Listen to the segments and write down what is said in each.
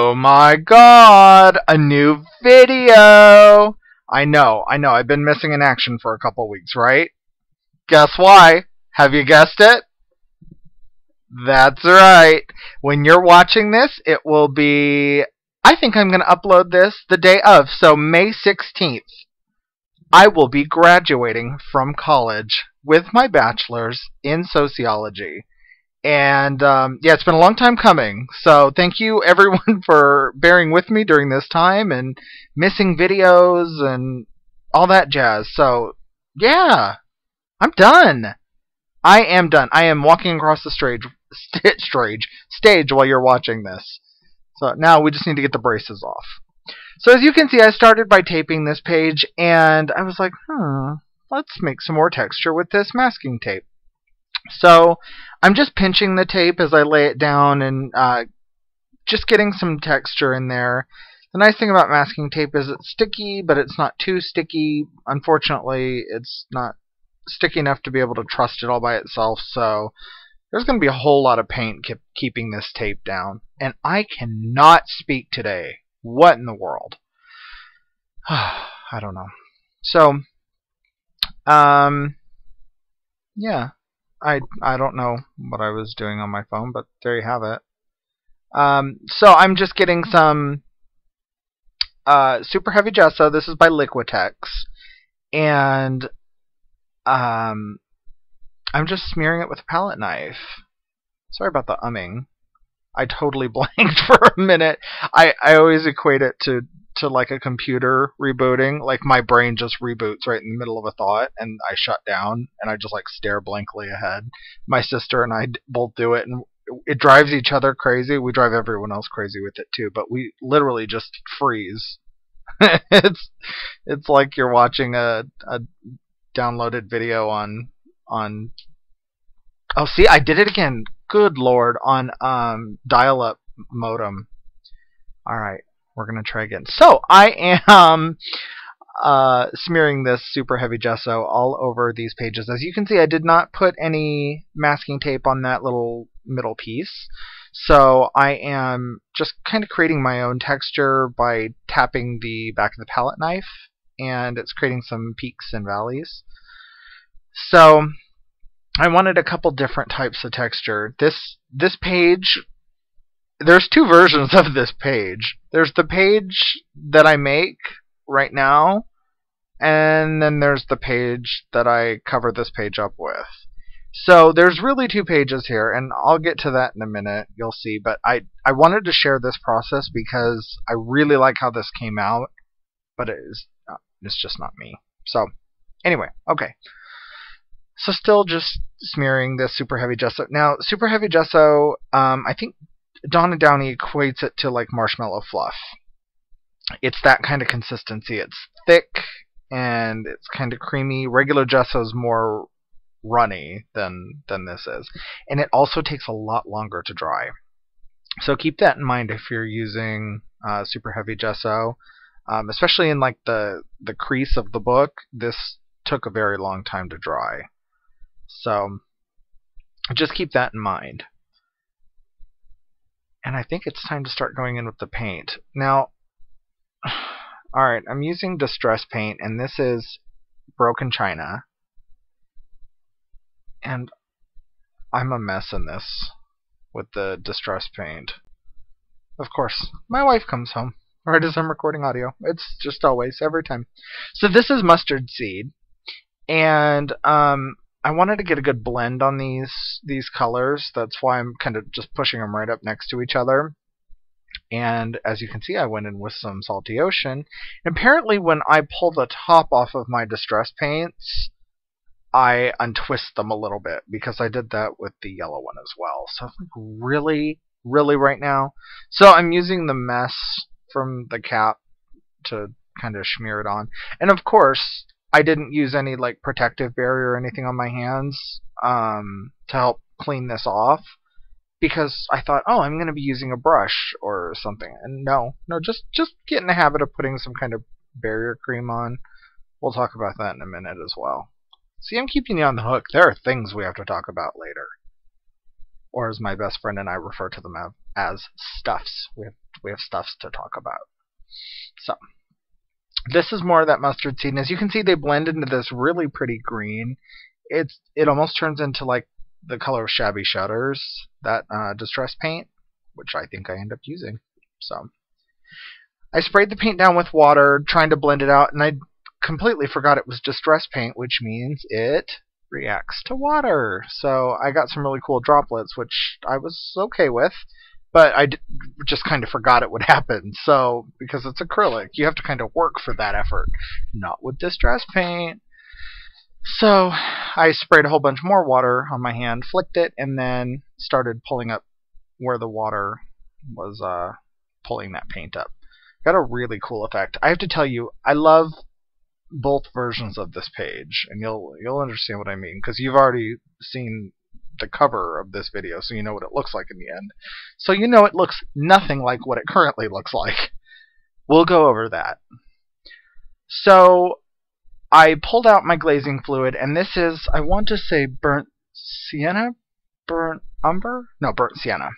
Oh my god, a new video! I know, I've been missing in action for a couple weeks, right? Guess why? Have you guessed it? That's right. When you're watching this, it will be... I think I'm going to upload this the day of, so May 16th. I will be graduating from college with my bachelor's in sociology. And yeah, it's been a long time coming. So thank you everyone for bearing with me during this time and missing videos and all that jazz. So yeah, I'm done. I am done. I am walking across the stage while you're watching this. So now we just need to get the braces off. So as you can see, I started by taping this page, and I was like, let's make some more texture with this masking tape. So I'm just pinching the tape as I lay it down and just getting some texture in there. The nice thing about masking tape is it's sticky, but it's not too sticky. Unfortunately, it's not sticky enough to be able to trust it all by itself, so there's going to be a whole lot of paint keeping this tape down. And I cannot speak today. What in the world? I don't know. So, yeah. I don't know what I was doing on my phone, but there you have it. So I'm just getting some super heavy gesso. This is by Liquitex. And I'm just smearing it with a palette knife. Sorry about the umming. I totally blanked for a minute. I always equate it to like a computer rebooting. Like my brain just reboots right in the middle of a thought and I shut down and I just like stare blankly ahead. My sister and I both do it, and it drives each other crazy. We drive everyone else crazy with it too, but we literally just freeze. It's like you're watching a downloaded video on oh, see, I did it again. Good lord, on dial-up modem. Alright, we're going to try again. So, I am smearing this super heavy gesso all over these pages. As you can see, I did not put any masking tape on that little middle piece. So, I am just kind of creating my own texture by tapping the back of the palette knife, and it's creating some peaks and valleys. So, I wanted a couple different types of texture. This page, there's two versions of this page. There's the page that I make right now, and then there's the page that I cover this page up with. So there's really two pages here, and I'll get to that in a minute, you'll see. But I wanted to share this process because I really like how this came out, but it's just not me. So anyway, okay. So still just smearing this super heavy gesso. Now, super heavy gesso, I think Donna Downey equates it to like marshmallow fluff. It's that kind of consistency. It's thick and it's kind of creamy. Regular gesso is more runny than this is. And it also takes a lot longer to dry. So keep that in mind if you're using super heavy gesso. Especially in like the crease of the book, this took a very long time to dry. So just keep that in mind. And I think it's time to start going in with the paint. Now, alright, I'm using Distress Paint, and this is Broken China. And I'm a mess in this with the Distress Paint. Of course, my wife comes home right as I'm recording audio. It's just always, every time. So this is Mustard Seed. And I wanted to get a good blend on these colors. That's why I'm kind of just pushing them right up next to each other. And as you can see, I went in with some Salty Ocean. And apparently when I pull the top off of my Distress Paints, I untwist them a little bit, because I did that with the yellow one as well. So I'm like, really right now? So I'm using the mess from the cap to kind of smear it on. And of course, I didn't use any like protective barrier or anything on my hands to help clean this off, because I thought, oh, I'm going to be using a brush or something. And no, just get in the habit of putting some kind of barrier cream on. We'll talk about that in a minute as well. See, I'm keeping you on the hook. There are things we have to talk about later. Or as my best friend and I refer to them as stuffs. We have We have stuffs to talk about. So this is more of that mustard seed, and as you can see, they blend into this really pretty green. It almost turns into like the color of Shabby Shutters, that distress paint, which I think I end up using. So I sprayed the paint down with water, trying to blend it out, and I completely forgot it was distress paint, which means it reacts to water. So I got some really cool droplets, which I was okay with, but I just kind of forgot it would happen. So because it's acrylic, you have to kind of work for that effort, not with distress paint. So I sprayed a whole bunch more water on my hand, flicked it, and then started pulling up where the water was pulling that paint up. Got a really cool effect. I have to tell you, I love both versions of this page, and you'll understand what I mean, because you've already seen the cover of this video, so you know what it looks like in the end. So you know it looks nothing like what it currently looks like. We'll go over that. So I pulled out my glazing fluid, and this is, I want to say burnt sienna? Burnt umber? No, burnt sienna.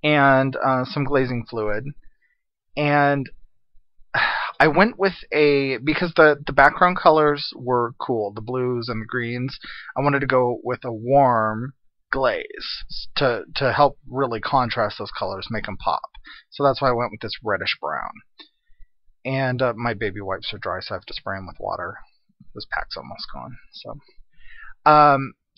And some glazing fluid. And I went with because the background colors were cool, the blues and the greens, I wanted to go with a warm glaze to help really contrast those colors, make them pop. So that's why I went with this reddish brown. And my baby wipes are dry, so I have to spray them with water. This pack's almost gone.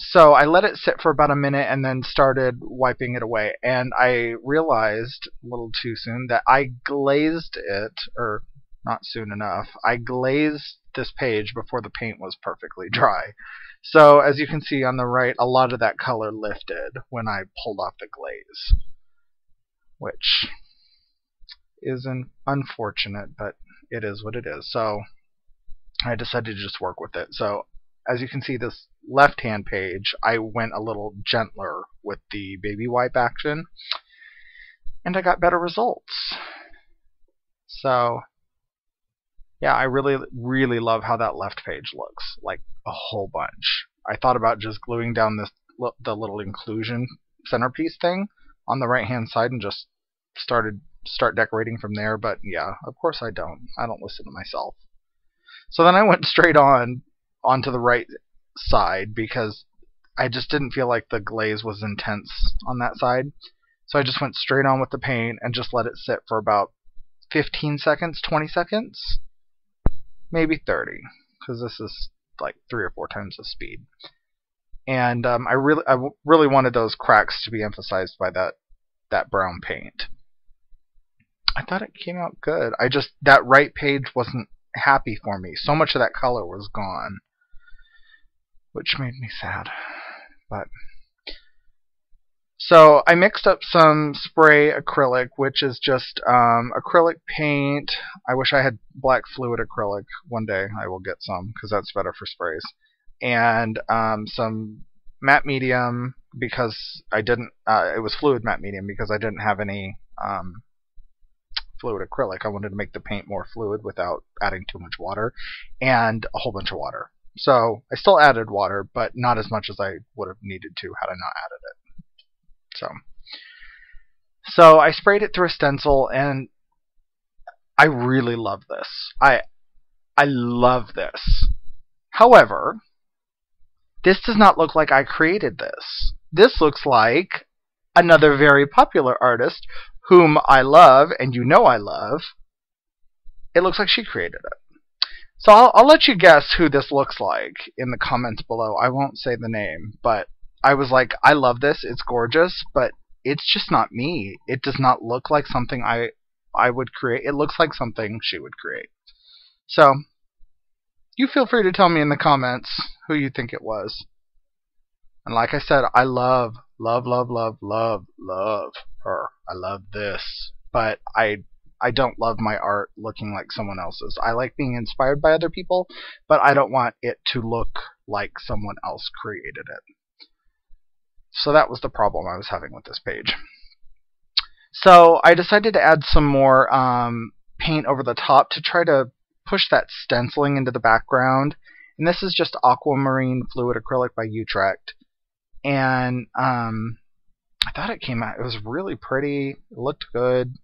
So I let it sit for about a minute and then started wiping it away. And I realized a little too soon that I glazed it, or not soon enough, I glazed this page before the paint was perfectly dry. So as you can see on the right, a lot of that color lifted when I pulled off the glaze, which is unfortunate, but it is what it is. So I decided to just work with it. So as you can see, this left-hand page, I went a little gentler with the baby wipe action, and I got better results. So yeah, I really, really love how that left page looks, like a whole bunch. I thought about just gluing down the little inclusion centerpiece thing on the right-hand side and just start decorating from there, but yeah, of course I don't. I don't listen to myself. So then I went straight onto the right side because I just didn't feel like the glaze was intense on that side. So I just went straight on with the paint and just let it sit for about 15 seconds, 20 seconds, maybe 30, because this is like 3 or 4 times the speed. And I really wanted those cracks to be emphasized by that brown paint. I thought it came out good. That right page wasn't happy for me. So much of that color was gone, which made me sad. But so I mixed up some spray acrylic, which is just acrylic paint. I wish I had black fluid acrylic. One day I will get some, because that's better for sprays. And some matte medium, because I didn't, it was fluid matte medium, because I didn't have any fluid acrylic. I wanted to make the paint more fluid without adding too much water, and a whole bunch of water. So I still added water, but not as much as I would have needed to had I not added it. So I sprayed it through a stencil, and I really love this. I love this. However, this does not look like I created this. This looks like another very popular artist whom I love, and you know I love. It looks like she created it. So I'll let you guess who this looks like in the comments below. I won't say the name, but I was like, I love this, it's gorgeous, but it's just not me. It does not look like something I would create. It looks like something she would create. So you feel free to tell me in the comments who you think it was. And like I said, I love her. I love this. But I don't love my art looking like someone else's. I like being inspired by other people, but I don't want it to look like someone else created it. So that was the problem I was having with this page. So I decided to add some more paint over the top to try to push that stenciling into the background. And this is just Aquamarine Fluid Acrylic by Utrecht. And I thought it came out, it was really pretty, it looked good.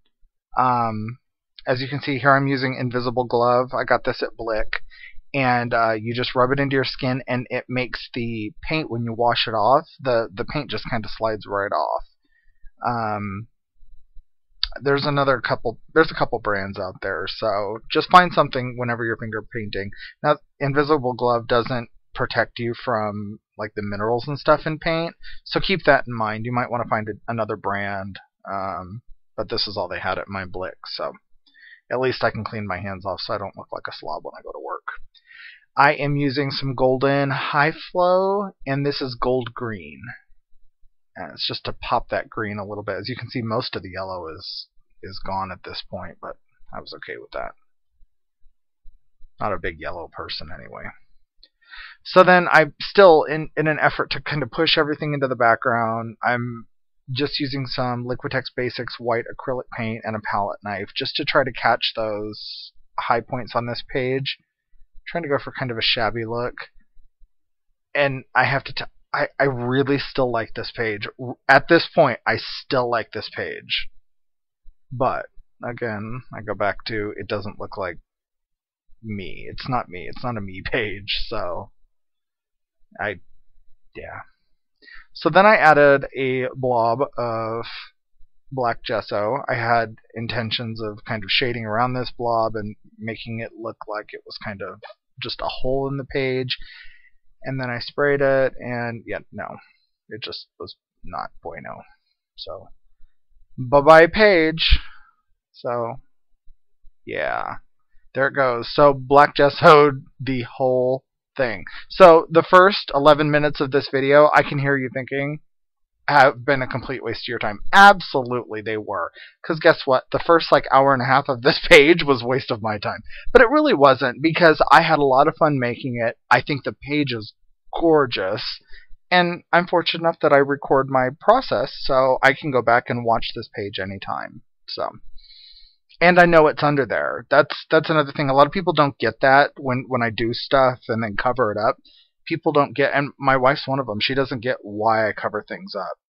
As you can see here, I'm using Invisible Glove. I got this at Blick. And you just rub it into your skin, and it makes the paint, when you wash it off, the paint just kind of slides right off. There's a couple brands out there, so just find something whenever you're finger painting. Now, Invisible Glove doesn't protect you from like the minerals and stuff in paint, so keep that in mind. You might want to find another brand, but this is all they had at my Blick, so at least I can clean my hands off so I don't look like a slob when I go to work. I am using some Golden High Flow, and this is gold green. And it's just to pop that green a little bit. As you can see, most of the yellow is gone at this point, but I was okay with that. Not a big yellow person anyway. So then I'm still, in an effort to kind of push everything into the background, I'm just using some Liquitex Basics white acrylic paint and a palette knife just to try to catch those high points on this page. Trying to go for kind of a shabby look. And I have to I really still like this page. At this point, I still like this page. But, again, I go back to, it doesn't look like me. It's not me. It's not a me page, so yeah. So then I added a blob of black gesso. I had intentions of kind of shading around this blob and making it look like it was kind of just a hole in the page. And then I sprayed it, and yeah, no, it just was not bueno. So, bye-bye page. So, yeah, there it goes. So, black gessoed the whole thing. So, the first 11 minutes of this video, I can hear you thinking, have been a complete waste of your time. Absolutely they were. Because guess what? The first like hour and a half of this page was a waste of my time. But it really wasn't, because I had a lot of fun making it. I think the page is gorgeous. And I'm fortunate enough that I record my process, so I can go back and watch this page anytime. So, and I know it's under there. That's another thing. A lot of people don't get that when I do stuff and then cover it up. People don't get, and my wife's one of them, she doesn't get why I cover things up.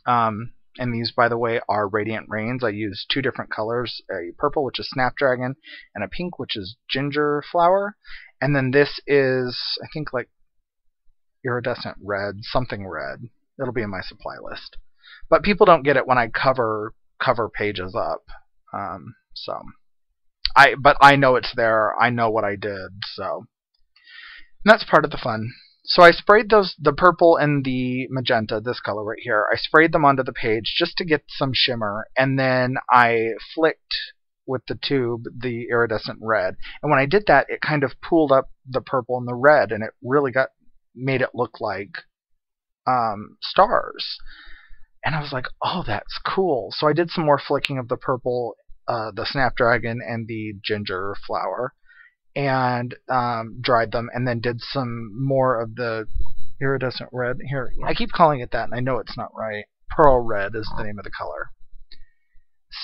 And these, by the way, are Radiant Rains. I use two different colors, a purple, which is Snapdragon, and a pink, which is Ginger Flower. And then this is, I think, like Iridescent Red, something red. It'll be in my supply list. But people don't get it when I cover pages up. But I know it's there. I know what I did, so. And that's part of the fun. So I sprayed the purple and the magenta, this color right here, I sprayed them onto the page just to get some shimmer, and then I flicked with the tube the iridescent red. And when I did that, it kind of pooled up the purple and the red, and it really made it look like stars. And I was like, oh, that's cool. So I did some more flicking of the purple, the Snapdragon, and the Ginger Flower, and dried them, and then did some more of the iridescent red. Here, I keep calling it that, and I know it's not right. Pearl red is the name of the color.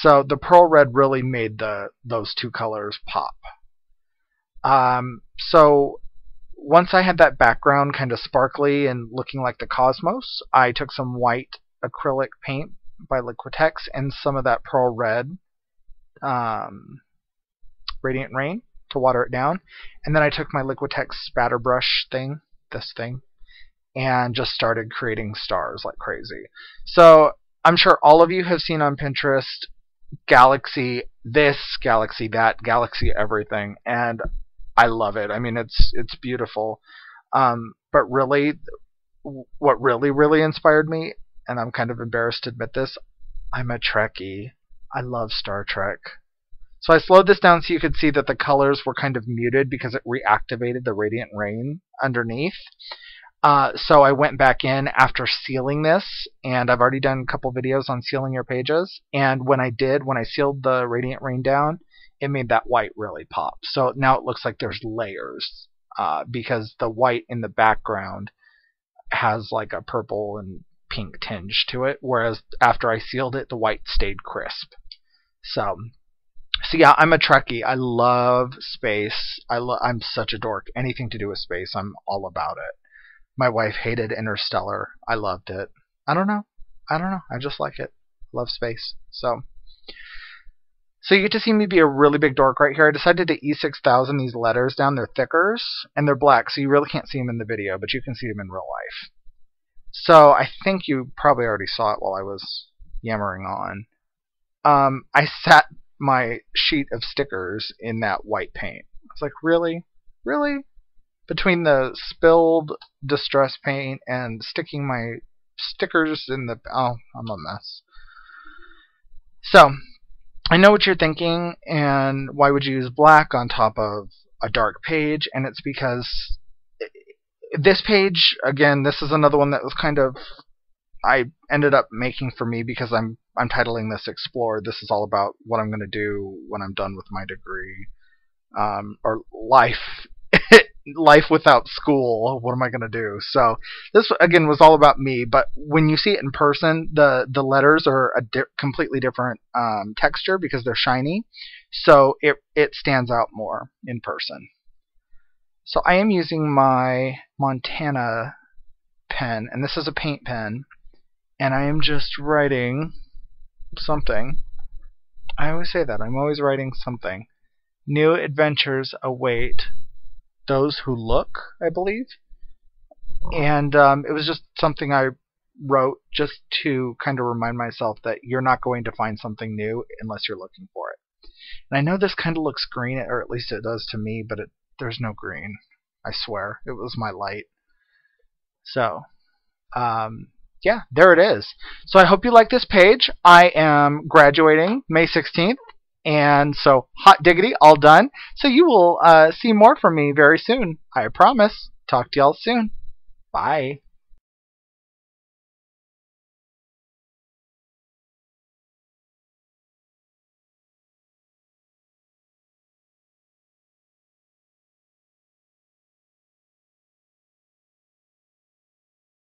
So the pearl red really made those two colors pop. So once I had that background kind of sparkly and looking like the cosmos, I took some white acrylic paint by Liquitex and some of that pearl red Radiant Rain to water it down, and then I took my Liquitex spatter brush thing, this thing, and just started creating stars like crazy. So I'm sure all of you have seen on Pinterest galaxy this, galaxy that, galaxy everything, and I love it. I mean, it's beautiful. But really, what really inspired me, and I'm kind of embarrassed to admit this, I'm a Trekkie. I love Star Trek. So I slowed this down so you could see that the colors were kind of muted because it reactivated the Radiant Rain underneath. So I went back in after sealing this, and I've already done a couple videos on sealing your pages. And when I sealed the Radiant Rain down, it made that white really pop. So now it looks like there's layers, because the white in the background has like a purple and pink tinge to it, whereas after I sealed it, the white stayed crisp. So yeah, I'm a Trekkie. I love space. I'm such a dork. Anything to do with space, I'm all about it. My wife hated Interstellar. I loved it. I don't know. I just like it. Love space. So So you get to see me be a really big dork right here. I decided to E6000 these letters down. They're thickers, and they're black, so you really can't see them in the video, but you can see them in real life. So I think you probably already saw it while I was yammering on. I sat my sheet of stickers in that white paint. I was like, really? Really? Between the spilled distress paint and sticking my stickers in the... Oh, I'm a mess. So, I know what you're thinking, and why would you use black on top of a dark page? And it's because this page, again, this is another one that was kind of... I ended up making for me because I'm titling this Explore. This is all about what I'm going to do when I'm done with my degree. Or life. Life without school. What am I going to do? So this, again, was all about me. But when you see it in person, the letters are a completely different texture because they're shiny. So it stands out more in person. So I am using my Montana pen. And this is a paint pen. And I am just writing something. I always say that. I'm always writing something. New adventures await those who look, I believe. And it was just something I wrote just to kind of remind myself that you're not going to find something new unless you're looking for it. And I know this kind of looks green, or at least it does to me, but there's no green. I swear. It was my light. So, yeah, there it is. So I hope you like this page. I am graduating May 16th. And so, hot diggity, all done. So you will see more from me very soon. I promise. Talk to y'all soon. Bye.